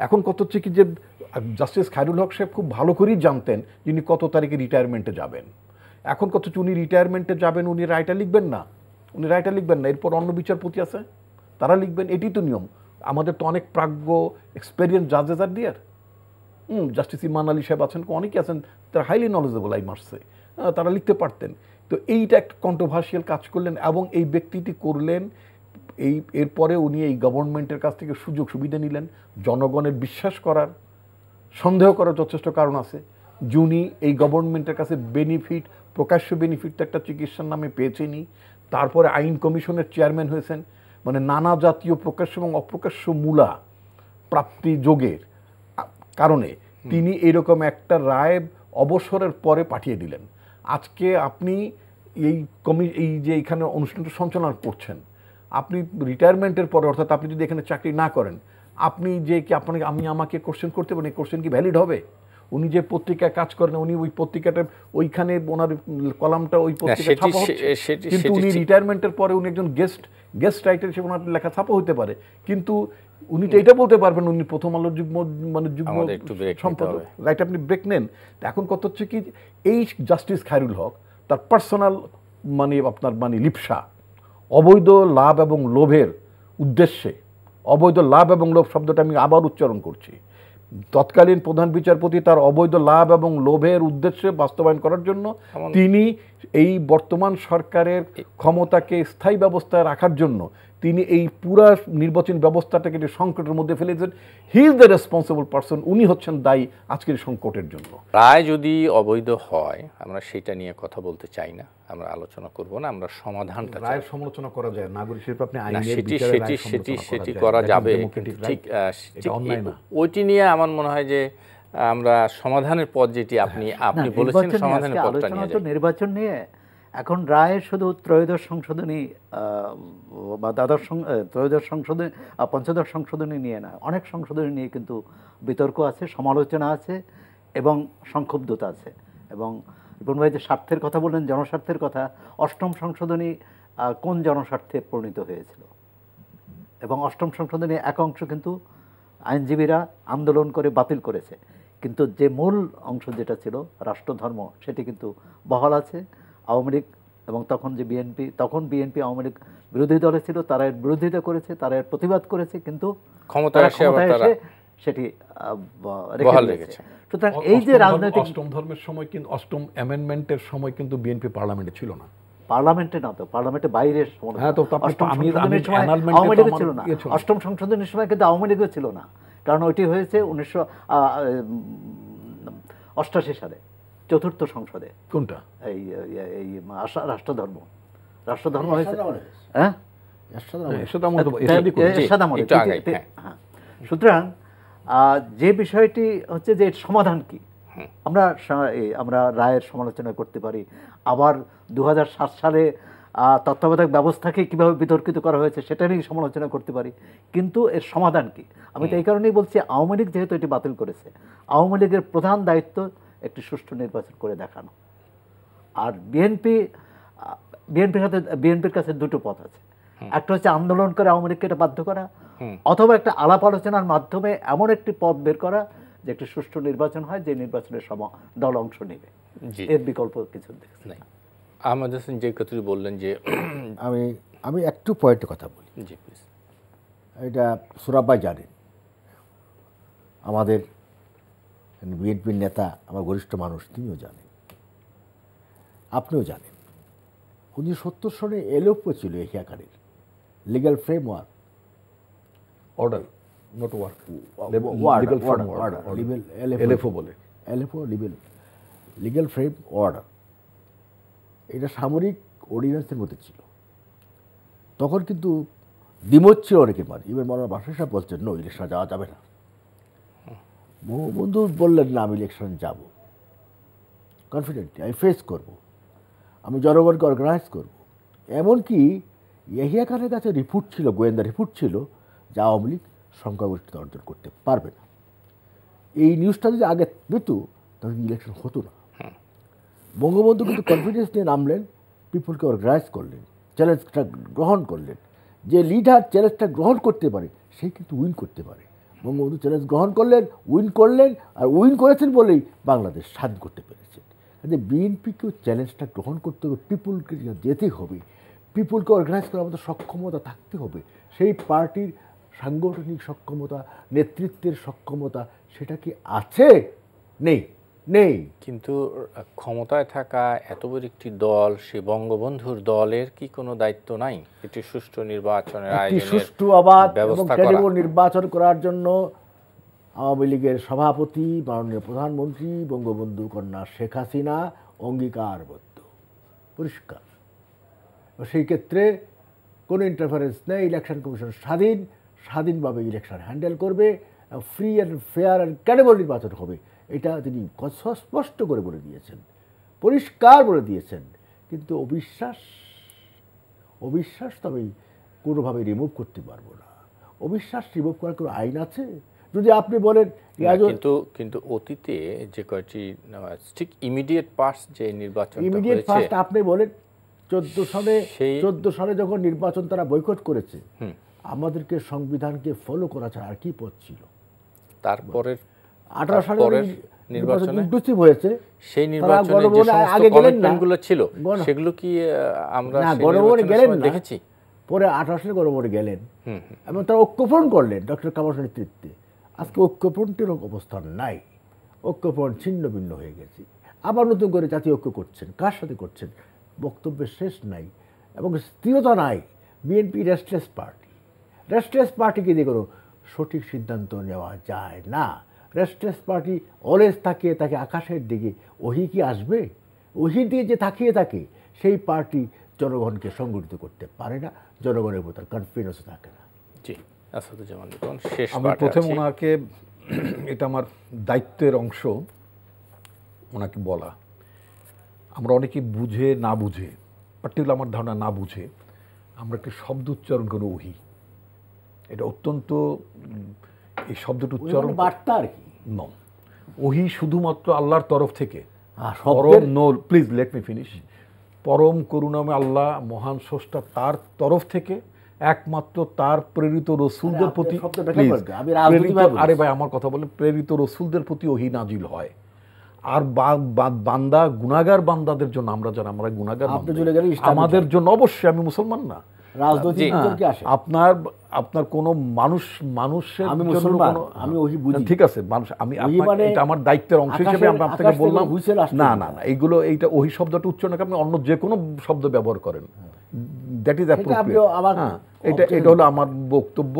এখন কত হচ্ছে কি যে জাস্টিস খায়রুল হক সাহেব খুব ভালো করেই জানতেন যিনি কত তারিখে রিটায়ারমেন্টে যাবেন। এখন কত হচ্ছে উনি রিটায়ারমেন্টে যাবেন, উনি রায়টা লিখবেন না, এরপর অন্য বিচারপতি আছে, তারা লিখবেন। এটি তো নিয়ম। আমাদের তো অনেক প্রাজ্ঞ এক্সপেরিয়েন্স জাজেস আর ডিয়ার। জাস্টিস ইমান আলী সাহেব আছেন, অনেকে আছেন, তারা হাইলি নলেজেবল, তারা লিখতে পারতেন। তো এইটা একটা কন্ট্রোভার্সিয়াল কাজ করলেন এবং এই ব্যক্তিটি করলেন। এরপরে উনি এই গভর্নমেন্টের কাছ থেকে সুযোগ সুবিধা নিলেন, জনগণের বিশ্বাস করার, সন্দেহ করার যথেষ্ট কারণ আছে। যিনি এই গভর্নমেন্টের কাছে প্রকাশ্য বেনিফিট একটা চিকিৎসার নামে পেয়েছেনই, তারপরে আইন কমিশনের চেয়ারম্যান হয়েছেন, নানা জাতীয় প্রকাশ্য এবং অপ্রকাশ্য মূলা প্রাপ্তি যোগের কারণে তিনি এরকম একটা রায় অবসরের পরে পাঠিয়ে দিলেন। আজকে আপনি এই যে এখানে অনুষ্ঠানটা সঞ্চালনা করছেন, আপনি রিটায়ারমেন্টের পরে, অর্থাৎ আপনি যদি এখানে চাকরি না করেন, আপনি যে কি আমাকে কোশ্চেন করতে পারেন, এই কোশ্চেন কি ভ্যালিড হবে? উনি যে পত্রিকায় কাজ করেন, উনি ওই পত্রিকাটা ওইখানে ওনার কলামটা ওই পত্রিকায় ছাপা হচ্ছে, কিন্তু উনি রিটায়ারমেন্টের পরে উনি একজন গেস্ট রাইটার হিসেবে ওনার লেখা ছাপা হতে পারে, কিন্তু উনি তো এটা বলতে পারবেন উনি প্রথম আলোর যুগ্ম সম্পাদক। রাইট, আপনি ব্রেক নেন। এখন কত হচ্ছে কি, এই জাস্টিস খায়রুল হক তার পার্সোনাল আপনার লিপসা, অবৈধ লাভ এবং লোভের উদ্দেশ্যে, অবৈধ লাভ এবং লোভ শব্দটা আমি আবার উচ্চারণ করছি, তৎকালীন প্রধান বিচারপতি তার অবৈধ লাভ এবং লোভের উদ্দেশ্যে বাস্তবায়ন করার জন্য তিনি এই বর্তমান সরকারের ক্ষমতাকে স্থায়ী ব্যবস্থায় রাখার জন্য তিনি এই পুরা নির্বাচন ব্যবস্থাটাকে সংকটের মধ্যে ফেলে দিয়েছেন। He is the responsible person, উনি হচ্ছেন দায়ী আজকের সংকটের জন্য। রায় যদি অবৈধ হয় আমরা সেটা নিয়ে কথা বলতে চাই না, আমরা আলোচনা করব না, আমরা সমাধানটা চাই। রায়ের সমালোচনা করা যায়, নাগরিক হিসেবে আপনি আইনের সেটি করা যাবে, ঠিক ওইটি নিয়ে আমার মনে হয় যে আমরা সমাধানের পথ যেটি আপনি বলেছেন, সমাধানের পথটা নিয়ে যাই। নির্বাচন নিয়ে এখন রায়ের শুধু ত্রয়োদশ সংশোধনী বা ত্রয়োদশ সংশোধনী, পঞ্চদশ সংশোধনী নিয়ে না, অনেক সংশোধনী নিয়ে কিন্তু বিতর্ক আছে, সমালোচনা আছে এবং সংক্ষুব্ধতা আছে। এবং রিপন ভাই যে স্বার্থের কথা বললেন, জনস্বার্থের কথা, অষ্টম সংশোধনী কোন জনস্বার্থে পরিণত হয়েছিল? এবং অষ্টম সংশোধনী এক অংশ কিন্তু আইনজীবীরা আন্দোলন করে বাতিল করেছে, কিন্তু যে মূল অংশ যেটা ছিল রাষ্ট্রধর্ম, সেটি কিন্তু বহাল আছে। আওয়ামী লীগ এবং তখন বিএনপি আওয়ামী লীগ বিরোধী দলে ছিল, তারা এর বিরোধিতা করেছে, তারা এর প্রতিবাদ করেছে, কিন্তু ক্ষমতায় এসে সেটি বহাল রেখেছে। সুতরাং এই যে রাজনৈতিক অষ্টম ধর্মের সময়, কিন্তু অষ্টম অ্যামেন্ডমেন্টের সময় কিন্তু বিএনপি পার্লামেন্টে ছিল না, পার্লামেন্টে না, তো পার্লামেন্টের বাইরের ছিল না। অষ্টম সংশোধনীর সময় কিন্তু আওয়ামী লীগও ছিল না, কারণ ওইটি হয়েছে 1988 সালে চতুর্থ সংসদে। কোনটা? এই রাষ্ট্রধর্ম হয়েছে, হ্যাঁ। সুতরাং যে বিষয়টি হচ্ছে যে সমাধান কি, আমরা রায়ের সমালোচনা করতে পারি, আবার 2007 সালে তত্ত্বাবধায়ক ব্যবস্থাকে কিভাবে বিতর্কিত করা হয়েছে সেটা নিয়ে সমালোচনা করতে পারি, কিন্তু এর সমাধান কি? আমি তো এই কারণেই বলছি, আওয়ামী লীগ যেহেতু এটি বাতিল করেছে, আওয়ামী লীগের প্রধান দায়িত্ব একটি সুষ্ঠু নির্বাচন করে দেখানো। আর বিএনপির কাছে দুটো পথ আছে। একটা হচ্ছে আন্দোলন করে আওয়ামী লীগকে এটা বাধ্য করা, অথবা একটা আলাপ আলোচনার মাধ্যমে এমন একটি পথ বের করা যে একটি সুষ্ঠু নির্বাচন হয়, যে নির্বাচনের সব দল অংশ নেবে। এর বিকল্প কিছু দেখছি না। আহমেদ হোসেন যে কথাটি বললেন যে আমি একটু পয়েন্টের কথা বলি। জি প্লিজ। এটা সুরাব্বাই জানেন, আমাদের বিএনপির নেতা, আমার ঘনিষ্ঠ মানুষ, তিনিও জানেন, আপনিও জানেন। 1970 সনে এলওপি ছিল এশিয়াকারের legal framework, order not work, LFO বলে, এলএফও লিগ্যাল ফ্রেম অর্ডার। এটা সামরিক অর্ডিন্যান্সের মধ্যে ছিল। তখন কিন্তু দ্বিমত ছিল অনেকের মাঝে, ইভেন মৌলানা বাশির সাহেব বলছেন নো, ইলেকশনে যাওয়া যাবে না। বঙ্গবন্ধু বললেন না, আমি ইলেকশন যাব, কনফিডেন্টলি আমি ফেস করব, আমি জনগণকে অর্গানাইজ করব। এমনকি ইয়াহিয়া খানের কাছে রিপোর্ট ছিল, গোয়েন্দা রিপোর্ট ছিল, যে আওয়ামী লীগ সংখ্যাগরিষ্ঠতা অর্জন করতে পারবে না। এই নিউজটা যদি আগে পেত তাহলে ইলেকশন হতো না। বঙ্গবন্ধু কিন্তু কনফিডেন্স নিয়ে নামলেন, পিপলকে অর্গানাইজ করলেন, চ্যালেঞ্জটা গ্রহণ করলেন। যে লিডার চ্যালেঞ্জটা গ্রহণ করতে পারে সেই কিন্তু উইন করতে পারে। বঙ্গবন্ধু চ্যালেঞ্জ গ্রহণ করলেন, উইন করলেন, আর উইন করেছেন বলেই বাংলাদেশ স্বাধীন করতে পেরেছেন। বিএনপিকেও চ্যালেঞ্জটা গ্রহণ করতে হবে, পিপুলকে যেতে হবে, পিপুলকে অর্গানাইজ করার মতো সক্ষমতা থাকতে হবে। সেই পার্টির সাংগঠনিক সক্ষমতা, নেতৃত্বের সক্ষমতা সেটা কি আছে? নেই। কিন্তু ক্ষমতায় থাকা এত বড় একটি দল, সে বঙ্গবন্ধুর দলের কি কোনো দায়িত্ব নাই একটি সুষ্ঠু নির্বাচনের আয়োজনের, সুষ্ঠু অবাধ এবং ক্রেডিবল নির্বাচন করার জন্য আওয়ামী লীগের সভাপতি, মাননীয় প্রধানমন্ত্রী, বঙ্গবন্ধু কন্যা শেখ হাসিনা অঙ্গীকারবদ্ধ, পরিষ্কার। সেই ক্ষেত্রে কোনো ইন্টারফারেন্স নেই। ইলেকশন কমিশন স্বাধীনভাবে ইলেকশন হ্যান্ডেল করবে, free and fair and credible নির্বাচন হবে। এটা তিনি স্পষ্ট করে বলে দিয়েছেন, পরিষ্কার বলে দিয়েছেন। কিন্তু অবিশ্বাস তো আমি কোনোভাবে রিমুভ করতে পারবো না। অবিশ্বাস রিমুভ করার কোনো আইন আছে? যদি আপনি বলেন কিন্তু অতীতে যে কয়টি ঠিক ইমিডিয়েট পাস্ট যে নির্বাচন, ইমিডিয়েট পাস্ট আপনি বলেন 14 সালে যখন নির্বাচন তারা বয়কট করেছে, আমাদেরকে সংবিধানকে ফলো করা ছাড়া আর কি পথ ছিল? তারপরে 18 সালে নির্বাচন ইনক্লুসিভ হয়েছে, সেই নির্বাচনে যে সমস্ত কমিটমেন্টগুলো ছিল সেগুলো কি আমরা গণভবনে গেলেন দেখেছি? পরে 18 সালে গণভবনে গেলেন এবং তারা ঐক্যফ্রন্ট করলেন ডক্টর কামালের নেতৃত্বে। আজকে ঐক্যফ্রন্টের অবস্থান নাই, ঐক্যফ্রন্ট ছিন্ন ভিন্ন হয়ে গেছে। আবার নতুন করে জাতীয় ঐক্য করছেন, কার সাথে করছেন? বক্তব্যের শেষ নাই এবং স্থিরতা নাই। বিএনপি রেস্টলেস পার্টিকে দিয়ে কোনো সঠিক সিদ্ধান্ত নেওয়া যায় না। রেস্টলেস পার্টি অলওয়েজ তাকে আকাশের দিকে, ওহি কি আসবে? ওহির দিকে যে তাকিয়ে থাকে সেই পার্টি জনগণকে সংগঠিত করতে পারে না, জনগণের উপর তার কনফিডেন্স থাকে না। জি, আসাদুজ্জামান রিপন, শেষ আমি প্রথমে ওনাকে, এটা আমার দায়িত্বের অংশ ওনাকে বলা। আমরা অনেকে বুঝে না বুঝে, পার্টিকুলার আমার ধারণা না বুঝে, আমরা একটি শব্দ উচ্চারণ করি ওহি। এটা অত্যন্ত, এই শব্দটা উচ্চারণ বার্তা আর কি নয়। ওহি শুধুমাত্র আল্লাহর তরফ থেকে, প্লিজ লেট মি ফিনিশ, পরম করুণাময় আল্লাহ মহান স্রষ্টা, তার তরফ থেকে একমাত্র তার প্রেরিত রসুলদের প্রতি, আরে ভাই আমার কথা বলে, প্রেরিত রসুলদের প্রতি ওহি নাজিল হয়। আর বান্দা গুনাহগার বান্দাদের জন্য, আমরা যারা আমরা গুনাহগার, আমাদের জন্য অবশ্যই, আমি মুসলমান না, আপনার কোন মানুষের, ঠিক আছে, মানুষ, আমি এটা আমার দায়িত্বের অংশ হিসেবে আমরা আপনাকে বললাম না, এইগুলো, এইটা ওহি শব্দটা উচ্চারণ আপনি অন্য যে কোনো শব্দ ব্যবহার করেন, দ্যাট ইজ অ্যাপ্রোপ্রিয়েট। এটা হলো আমার বক্তব্য,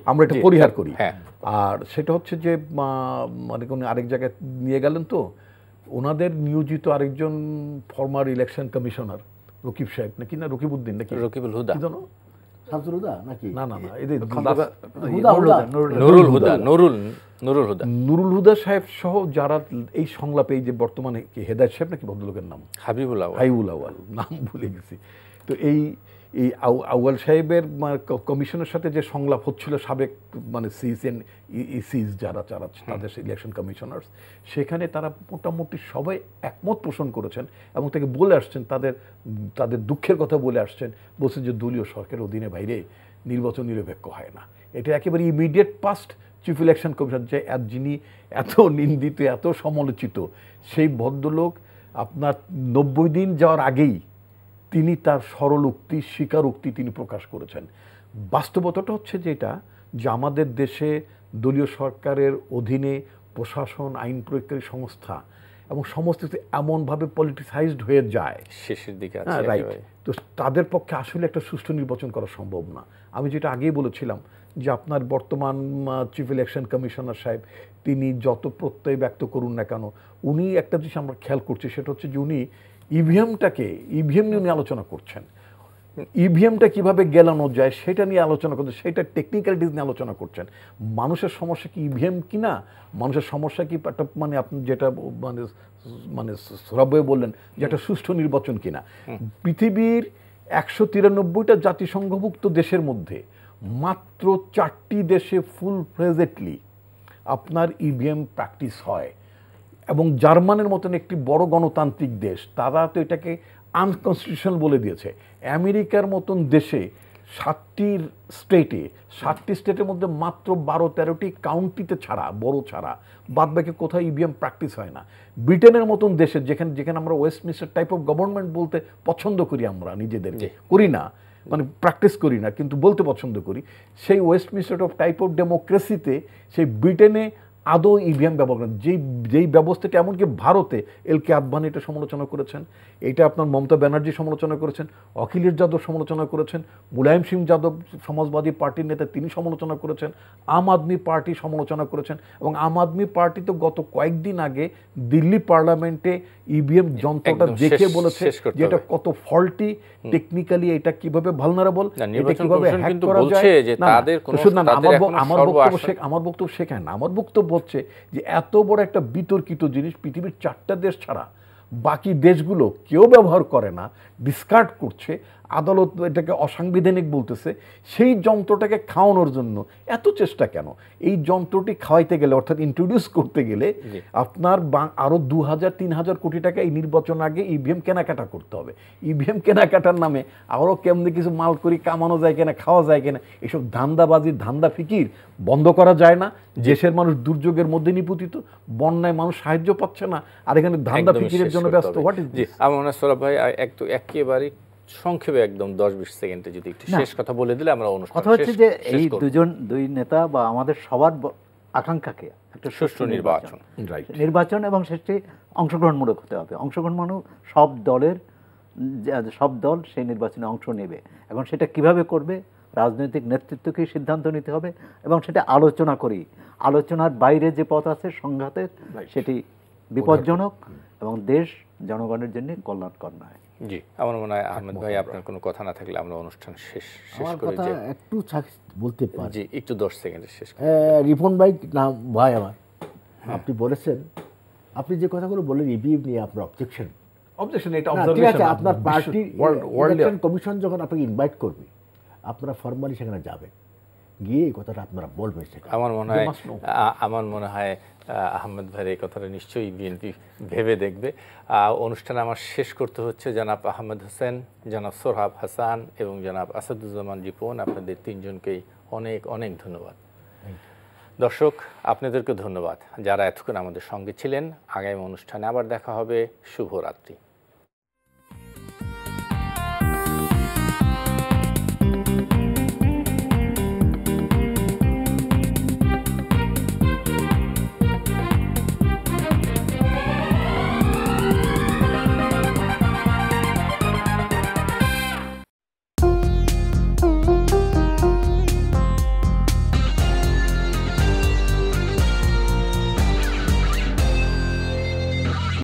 আমরা এটা পরিহার করি। আর সেটা হচ্ছে যে মানে কোন আরেক জায়গায় নিয়ে গেলেন তো, ওনাদের নিয়োজিত আরেকজন ফর্মার ইলেকশন কমিশনার রকিব সাহেব নাকি, না রকিবউদ্দিন নাকি, রকিবুল হুদা, কি জানো, নুরুল হুদা সাহেব সহ যারা এই সংলাপে, এই যে বর্তমানে হেদায়েত সাহেব নাকি ভদ্রলোকের নাম, হাবিবুল আউয়াল নাম ভুলে গেছি, তো এই আউয়াল সাহেবের কমিশনের সাথে যে সংলাপ হচ্ছিল সাবেক সিস এন্ড ইসিস যারা তাদের ইলেকশন কমিশনার্স, সেখানে তারা মোটামুটি সবাই একমত পোষণ করেছেন এবং তাকে বলে আসছেন, তাদের দুঃখের কথা বলে আসছেন, বলছেন যে দলীয় সরকারের অধীনে বাইরে নির্বাচন নিরপেক্ষ হয় না। এটা একেবারে immediate past chief election commission, যে যিনি এত নিন্দিত, এত সমালোচিত, সেই ভদ্রলোক আপনার 90 দিন যাওয়ার আগেই তিনি তার সরল উক্তি, স্বীকারোক্তি তিনি প্রকাশ করেছেন। বাস্তবতাটা হচ্ছে যেটা, যে আমাদের দেশে দলীয় সরকারের অধীনে প্রশাসন, আইন প্রয়োগকারী সংস্থা এবং সমস্ত কিছু এমনভাবে পলিটিসাইজড হয়ে যায় শেষের দিকে, রাইট, তো তাদের পক্ষে আসলে একটা সুষ্ঠু নির্বাচন করা সম্ভব না। আমি যেটা আগেই বলেছিলাম যে আপনার বর্তমান চিফ ইলেকশন কমিশনার সাহেব, তিনি যত প্রত্যয় ব্যক্ত করুন না কেন, উনি একটা জিনিস আমরা খেয়াল করছি, সেটা হচ্ছে যে উনি ইভিএম নিয়ে উনি আলোচনা করছেন। ইভিএমটা কিভাবে গেলানো যায় সেটা নিয়ে আলোচনা করছেন, সেটা টেকনিক্যালিটিস নিয়ে আলোচনা করছেন। মানুষের সমস্যা কি ইভিএম কিনা, মানুষের সমস্যা কি একটা আপনি যেটা সৌরভ ভাই বললেন যে একটা সুষ্ঠু নির্বাচন কিনা। পৃথিবীর 193টা জাতিসংঘভুক্ত দেশের মধ্যে মাত্র 4টি দেশে ফুল ফ্লেজেডলি আপনার ইভিএম প্র্যাকটিস হয়, এবং জার্মানের মতন একটি বড় গণতান্ত্রিক দেশ, তারা তো এটাকে আনকনস্টিটিউশনাল বলে দিয়েছে। আমেরিকার মতন দেশে 7টি স্টেটের মধ্যে মাত্র 12-13টি কাউন্টিতে ছাড়া, বড় ছাড়া, বাদ বাকি কোথাও ইভিএম প্র্যাকটিস হয় না। ব্রিটেনের মতন দেশে, যেখানে আমরা ওয়েস্টমিনিস্টার টাইপ অফ গভর্নমেন্ট বলতে পছন্দ করি, আমরা নিজেদেরকে করি না, প্র্যাকটিস করি না, কিন্তু বলতে পছন্দ করি, সেই ওয়েস্টমিনিস্টার টাইপ অফ ডেমোক্রেসিতে সেই ব্রিটেনে আদৌ ইভিএম ব্যবহার করেন, যেই ব্যবস্থাটা, এমনকি ভারতে এলকে আদবানি এটা সমালোচনা করেছেন, এটা আপনার মমতা ব্যানার্জি সমালোচনা করেছেন, অখিলেশ যাদব সমালোচনা করেছেন, মুলায়ম সিং যাদব সমাজবাদী পার্টির নেতা তিনি সমালোচনা করেছেন, আম আদমি পার্টি সমালোচনা করেছেন, এবং আম আদমি পার্টি তো গত কয়েকদিন আগে দিল্লি পার্লামেন্টে ইভিএম যন্ত্রটা দেখে বলেছে যে এটা কত ফল্টি, টেকনিক্যালি এটা কিভাবে ভালনারেবল, এটা কিভাবে হ্যাক করা যায়। আমার বক্তব্য শেখায় না, আমার বক্তব্য হচ্ছে যে এত বড় একটা বিতর্কিত জিনিস পৃথিবীর 4টা দেশ ছাড়া বাকি দেশগুলো কেউ ব্যবহার করে না, ডিসকার্ড করছে, আদালত এটাকে অসাংবিধানিক বলতেছে, সেই যন্ত্রটাকে খাওয়ানোর জন্য এত চেষ্টা কেন? এই যন্ত্রটি খাওয়াইতে গেলে, অর্থাৎ ইন্ট্রোডিউস করতে গেলে আপনার আরও 2000-3000 কোটি টাকা এই নির্বাচন আগে ইভিএম কেনাকাটা করতে হবে। ইভিএম কেনাকাটার নামে আরও কেমনি কিছু মাল করি কামানো যায় কিনা, খাওয়া যায় কিনা, এসব ধান্দাবাজির ধান্দা ফিকির বন্ধ করা যায় না। দেশের মানুষ দুর্যোগের মধ্যে নিপতিত, বন্যায় মানুষ সাহায্য পাচ্ছে না, আর এখানে ধান্দা ফিকিরের জন্য ব্যস্ত। What is this? আমার মনে হয় সৌরভ ভাই একেবারে সংক্ষেপে একদম 10-20 সেকেন্ডে যদি একটু শেষ কথা বলে দিলে আমরা অনুষ্ঠান কথা হচ্ছে যে এই দুই নেতা বা আমাদের সবার আকাঙ্ক্ষাকে একটা সুষ্ঠু নির্বাচন এবং সেটি অংশগ্রহণমূলক হতে হবে। অংশগ্রহণমূলক সব দল সেই নির্বাচনে অংশ নেবে। এখন সেটা কিভাবে করবে, রাজনৈতিক নেতৃত্বকে সিদ্ধান্ত নিতে হবে, এবং সেটা আলোচনা করি। আলোচনার বাইরে যে পথ আছে সংঘাতের, সেটি বিপজ্জনক এবং দেশ জনগণের জন্য কল্যাণকর নয়। জি, আমার মনে হয় আহমেদ ভাই আপনার কোনো কথা না থাকলে আমরা অনুষ্ঠান শেষ করে যে একটু বলতে পারি। জি, একটু 10 সেকেন্ডে শেষ। রিপন ভাই নাম ভাই আমার, আপনি বলেছেন, আপনি যে কথাগুলো বললেন ইভিএম নিয়ে আপনার অবজেকশন, এটা অবজারভেশন, আপনার পার্টি ইলেকশন কমিশন যখন আপনাকে ইনভাইট করবে, আপনারা ফর্মালি সেখানে যাবেন, গিয়ে এই কথাটা আপনারা বলবেন। আমার মনে হয় আহমেদ ভাইয়ের এই কথাটা নিশ্চয়ই বিএনপি ভেবে দেখবে। অনুষ্ঠানে আমার শেষ করতে হচ্ছে জনাব আহমেদ হোসেন, জনাব সোহরাব হাসান এবং জনাব আসাদুজ্জামান রিপন, আপনাদের তিনজনকেই অনেক অনেক ধন্যবাদ। দর্শক, আপনাদেরকে ধন্যবাদ যারা এতক্ষণ আমাদের সঙ্গে ছিলেন। আগামী অনুষ্ঠানে আবার দেখা হবে। শুভরাত্রি।